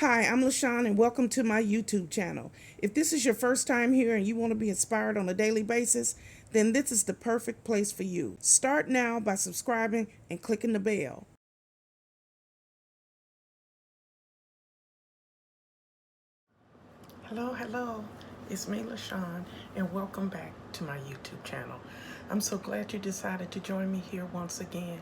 Hi, I'm Lashon and welcome to my YouTube channel. If this is your first time here and you want to be inspired on a daily basis, then this is the perfect place for you. Start now by subscribing and clicking the bell. Hello. It's me, Lashon, and welcome back to my YouTube channel. I'm so glad you decided to join me here once again.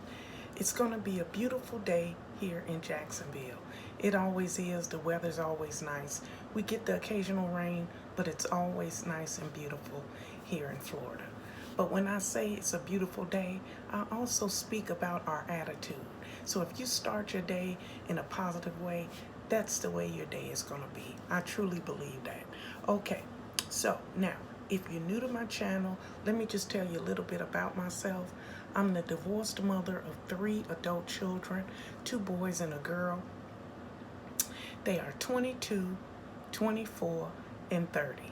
It's going to be a beautiful day here in Jacksonville. It always is. The weather's always nice. We get the occasional rain, but it's always nice and beautiful here in Florida. But when I say it's a beautiful day, I also speak about our attitude. So if you start your day in a positive way, that's the way your day is going to be. I truly believe that. Okay, so now, if you're new to my channel, let me just tell you a little bit about myself. I'm the divorced mother of 3 adult children, 2 boys and a girl. They are 22, 24, and 30.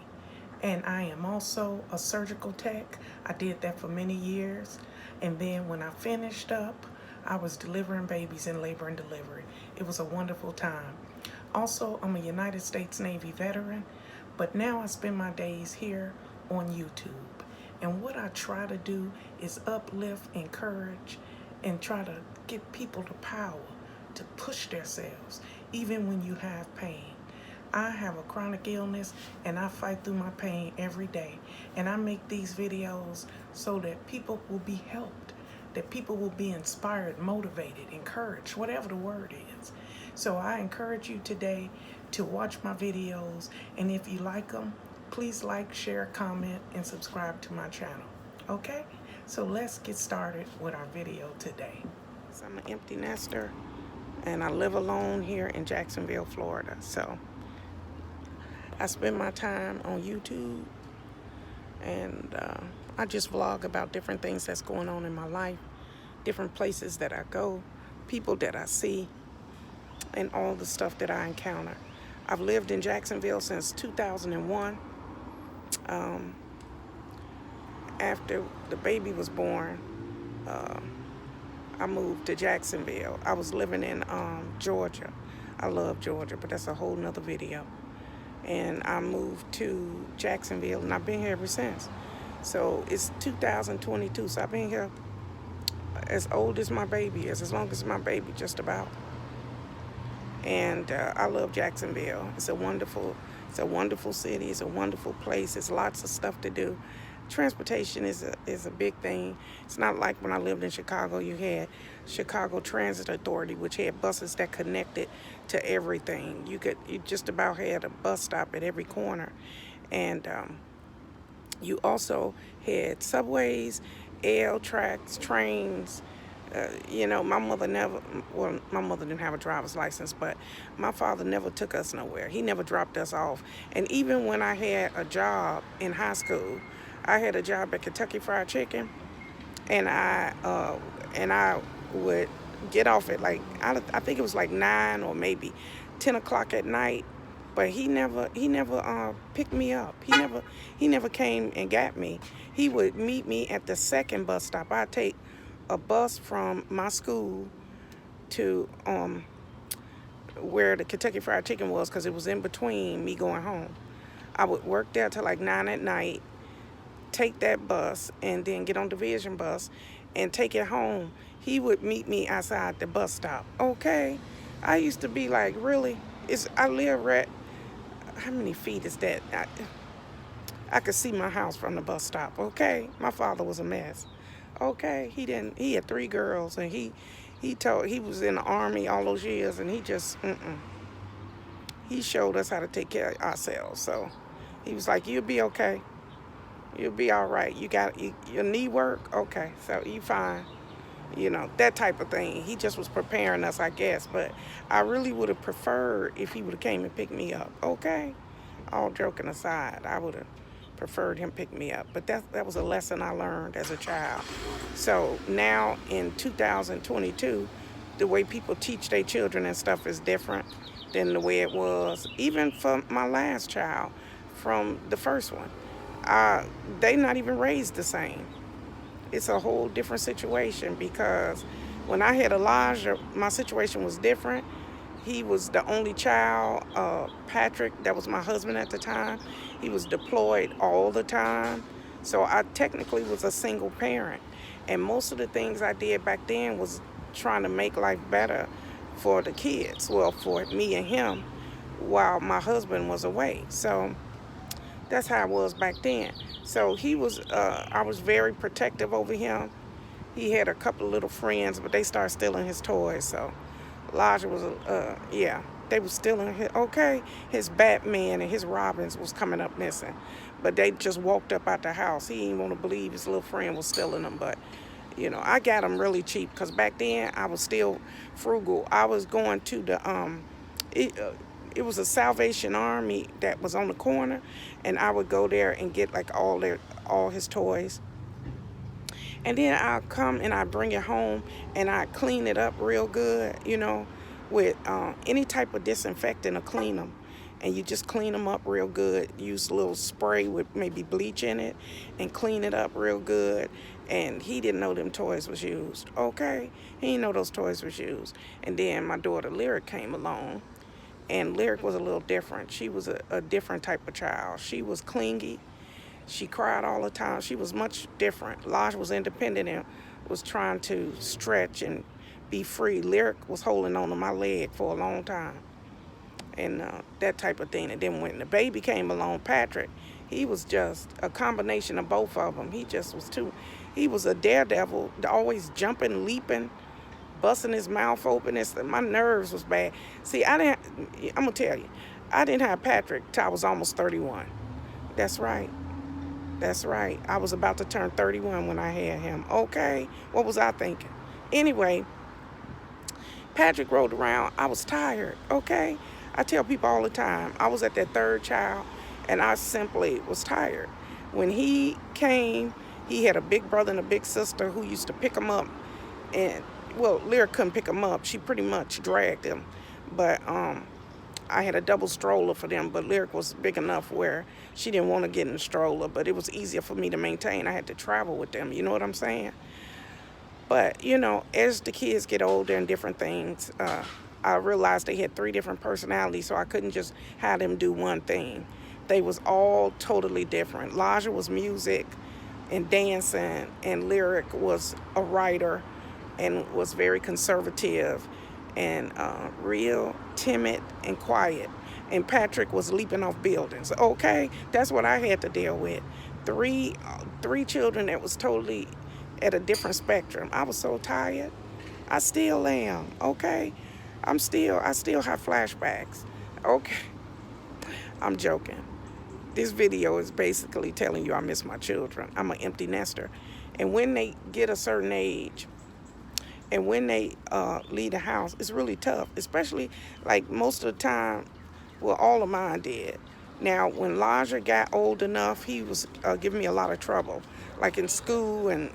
And I am also a surgical tech. I did that for many years. And then when I finished up, I was delivering babies in labor and delivery. It was a wonderful time. Also, I'm a United States Navy veteran, but now I spend my days here on YouTube. And what I try to do is uplift, encourage, and try to give people the power to push themselves, even when you have pain. I have a chronic illness and I fight through my pain every day. And I make these videos so that people will be helped, that people will be inspired, motivated, encouraged, whatever the word is. So I encourage you today to watch my videos, and if you like them, please like, share, comment, and subscribe to my channel. Okay? So let's get started with our video today. So I'm an empty nester, and I live alone here in Jacksonville, Florida. So I spend my time on YouTube, and I just vlog about different things that's going on in my life, different places that I go, people that I see, and all the stuff that I encounter. I've lived in Jacksonville since 2001. After the baby was born, I moved to Jacksonville. I was living in Georgia. I love Georgia, but that's a whole nother video. And I moved to Jacksonville, and I've been here ever since. So it's 2022, so I've been here as old as my baby is, as long as my baby, just about. And I love Jacksonville. It's a wonderful city. It's a wonderful place. There's lots of stuff to do. Transportation is a big thing. It's not like when I lived in Chicago. You had Chicago Transit Authority, which had buses that connected to everything. You just about had a bus stop at every corner, and you also had subways, L tracks, trains. My mother didn't have a driver's license, but my father never took us nowhere. He never dropped us off. And even when I had a job in high school, I had a job at Kentucky Fried Chicken, and I would get off at I think it was like 9 or maybe 10 o'clock at night. But he never picked me up. He never came and got me. He would meet me at the second bus stop. I'd take a bus from my school to where the Kentucky Fried Chicken was, because it was in between me going home. I would work there till like 9 at night, take that bus, and then get on the Vision bus and take it home. He would meet me outside the bus stop. Okay, I used to be like, really? I live right, how many feet is that? I could see my house from the bus stop. Okay, my father was a mess. Okay, he had 3 girls, and he was in the Army all those years, and he just, he showed us how to take care of ourselves. So he was like, you'll be okay. You'll be all right. You got your knee work? Okay, so you fine. That type of thing. He just was preparing us, I guess, but I really would have preferred if he would have came and picked me up. Okay, all joking aside, I would have preferred him pick me up, but that was a lesson I learned as a child. So now in 2022, the way people teach their children and stuff is different than the way it was, even for my last child, from the first one. They not even raised the same. It's a whole different situation, because when I had Elijah, my situation was different. He was the only child. Patrick, that was my husband at the time, he was deployed all the time. So I technically was a single parent. And most of the things I did back then was trying to make life better for the kids. Well, for me and him while my husband was away. So that's how I was back then. So I was very protective over him. He had a couple of little friends, but they started stealing his toys. So Elijah was, yeah, they was stealing his Batman and his Robins was coming up missing. But they just walked up out the house. He didn't want to believe his little friend was stealing them. But, I got them really cheap because back then I was still frugal. I was going to it was a Salvation Army that was on the corner, and I would go there and get like all his toys. And then I'll come and I bring it home and I clean it up real good, with any type of disinfectant to clean them. And you just clean them up real good. Use a little spray with maybe bleach in it and clean it up real good. And he didn't know them toys was used, okay? He didn't know those toys was used. And then my daughter Lyric came along, and Lyric was a little different. She was a different type of child. She was clingy. She cried all the time. She was much different. Lodge was independent and was trying to stretch and be free. Lyric was holding on to my leg for a long time. And that type of thing. And then when the baby came along, Patrick, he was just a combination of both of them. He was a daredevil, always jumping, leaping, busting his mouth open. My nerves was bad. See, I'm going to tell you, I didn't have Patrick till I was almost 31. That's right. I was about to turn 31 when I had him. Okay, what was I thinking? Anyway, Patrick rolled around. I was tired, okay? I tell people all the time, I was at that third child, and I simply was tired. When he came, he had a big brother and a big sister who used to pick him up. And, well, Lyra couldn't pick him up. She pretty much dragged him. But I had a double stroller for them, but Lyric was big enough where she didn't want to get in the stroller, but it was easier for me to maintain. I had to travel with them, you know what I'm saying? But, as the kids get older and different things, I realized they had 3 different personalities, so I couldn't just have them do one thing. They was all totally different. Laja was music and dancing, and Lyric was a writer and was very conservative and real timid and quiet. And Patrick was leaping off buildings. Okay, that's what I had to deal with. Three children that was totally at a different spectrum. I was so tired. I still am, okay? I still have flashbacks. Okay, I'm joking. This video is basically telling you I miss my children. I'm an empty nester. And when they get a certain age, and when they leave the house, it's really tough, especially like most of the time, well, all of mine did. Now, when Laja got old enough, he was giving me a lot of trouble, like in school and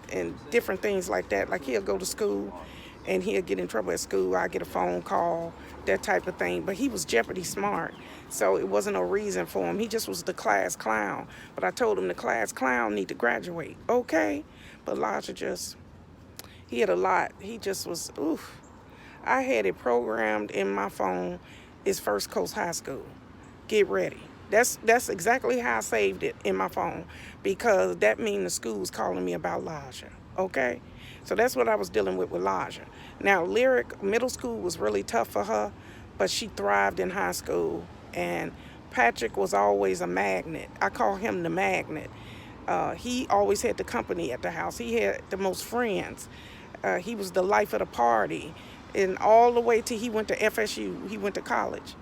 different things like that. Like he'll go to school and he'll get in trouble at school. I get a phone call, that type of thing. But he was Jeopardy smart, so it wasn't a reason for him. He just was the class clown. But I told him the class clown need to graduate, okay? But Laja he had a lot. He just was, oof. I had it programmed in my phone, is First Coast High School. Get ready. That's exactly how I saved it in my phone, because that means the school was calling me about Laja, okay? So that's what I was dealing with Laja. Now, Lyric, middle school was really tough for her, but she thrived in high school. And Patrick was always a magnet. I call him the magnet. He always had the company at the house. He had the most friends. He was the life of the party. And all the way till he went to FSU, he went to college.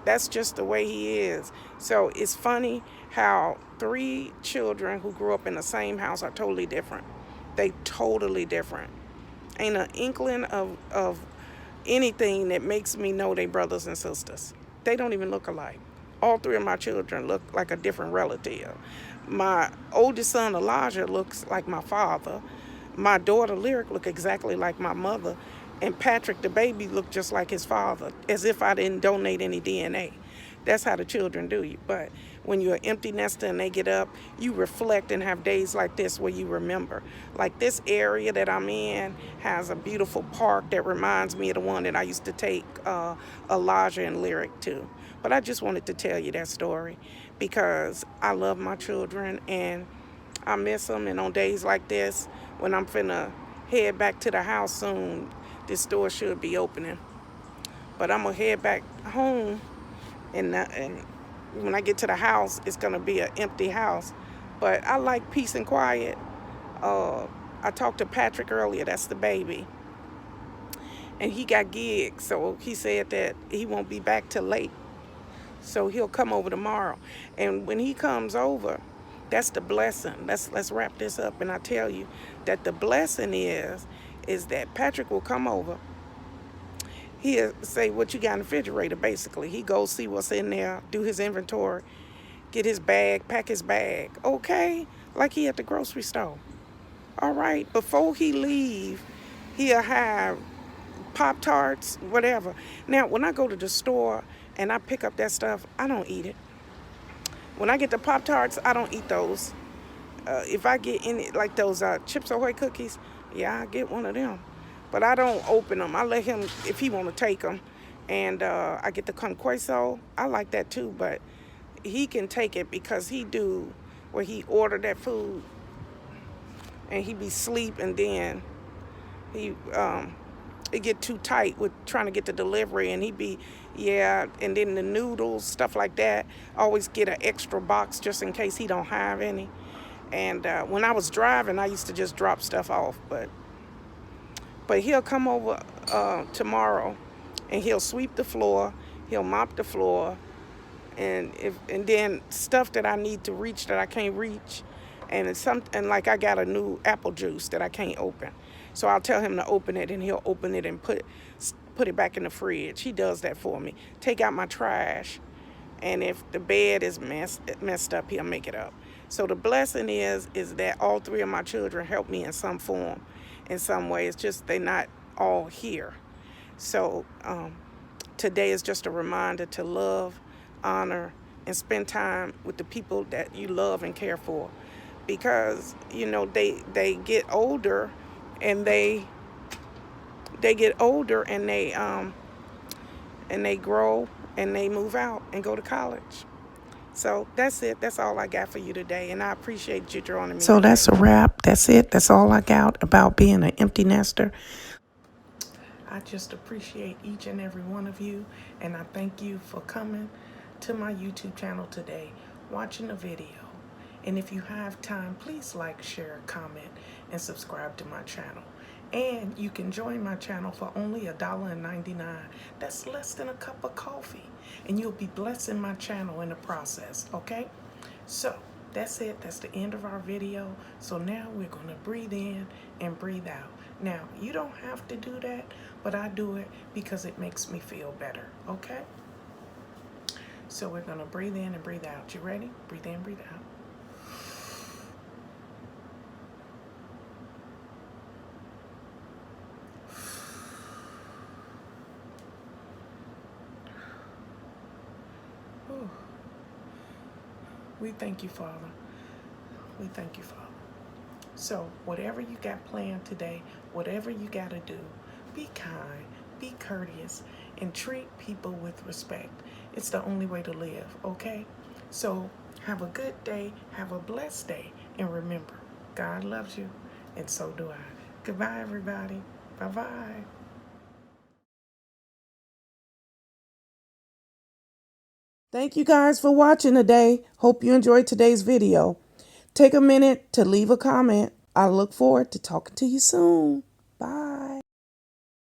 That's just the way he is. So it's funny how 3 children who grew up in the same house are totally different. They totally different. Ain't an inkling of anything that makes me know they brothers and sisters. They don't even look alike. All 3 of my children look like a different relative. My oldest son, Elijah, looks like my father. My daughter, Lyric, look exactly like my mother. And Patrick, the baby, looked just like his father, as if I didn't donate any DNA. That's how the children do you. But when you're an empty nester and they get up, you reflect and have days like this where you remember. Like this area that I'm in has a beautiful park that reminds me of the one that I used to take Elijah and Lyric to. But I just wanted to tell you that story because I love my children and I miss them. And on days like this, when I'm finna head back to the house soon, this store should be opening. But I'm gonna head back home, and when I get to the house, it's gonna be an empty house. But I like peace and quiet. I talked to Patrick earlier. That's the baby, and he got gigs, so he said that he won't be back till late. So he'll come over tomorrow, and when he comes over, that's the blessing. Let's wrap this up, and I tell you that the blessing is that Patrick will come over. He'll say what you got in the refrigerator, basically. He goes see what's in there, do his inventory, get his bag, pack his bag. Okay, like he at the grocery store. All right, before he leave, he'll have Pop-Tarts, whatever. Now, when I go to the store and I pick up that stuff, I don't eat it. When I get the Pop-Tarts, I don't eat those. If I get any, like those Chips Ahoy cookies, yeah, I get one of them. But I don't open them. I let him, if he want to take them. And I get the con queso. I like that too, but he can take it because he do where he order that food and he be sleep, and then he it get too tight with trying to get the delivery, and he be, yeah, and then the noodles, stuff like that, I always get an extra box just in case he don't have any. And when I was driving, I used to just drop stuff off, but he'll come over tomorrow, and he'll sweep the floor, he'll mop the floor, and then stuff that I need to reach that I can't reach, and like I got a new apple juice that I can't open, so I'll tell him to open it, and he'll open it and put it back in the fridge. He does that for me. Take out my trash, and if the bed is messed up, he'll make it up. So the blessing is that all three of my children help me in some form, in some way. It's just they're not all here. So today is just a reminder to love, honor, and spend time with the people that you love and care for, because they get older, and they get older, and they grow, and they move out and go to college. So that's it. That's all I got for you today, and I appreciate you joining me. So that's a wrap. That's it. That's all I got about being an empty nester. I just appreciate each and every one of you, and I thank you for coming to my YouTube channel today, watching the video. And if you have time, please like, share, comment, and subscribe to my channel. And you can join my channel for only $1.99. That's less than a cup of coffee. And you'll be blessing my channel in the process, okay? So that's it. That's the end of our video. So now we're going to breathe in and breathe out. Now, you don't have to do that, but I do it because it makes me feel better, okay? So we're going to breathe in and breathe out. You ready? Breathe in, breathe out. We thank you, Father. We thank you, Father. So whatever you got planned today, whatever you got to do, be kind, be courteous, and treat people with respect. It's the only way to live, okay? So have a good day, have a blessed day, and remember, God loves you, and so do I. Goodbye, everybody. Bye-bye. Thank you guys for watching today. Hope you enjoyed today's video. Take a minute to leave a comment. I look forward to talking to you soon.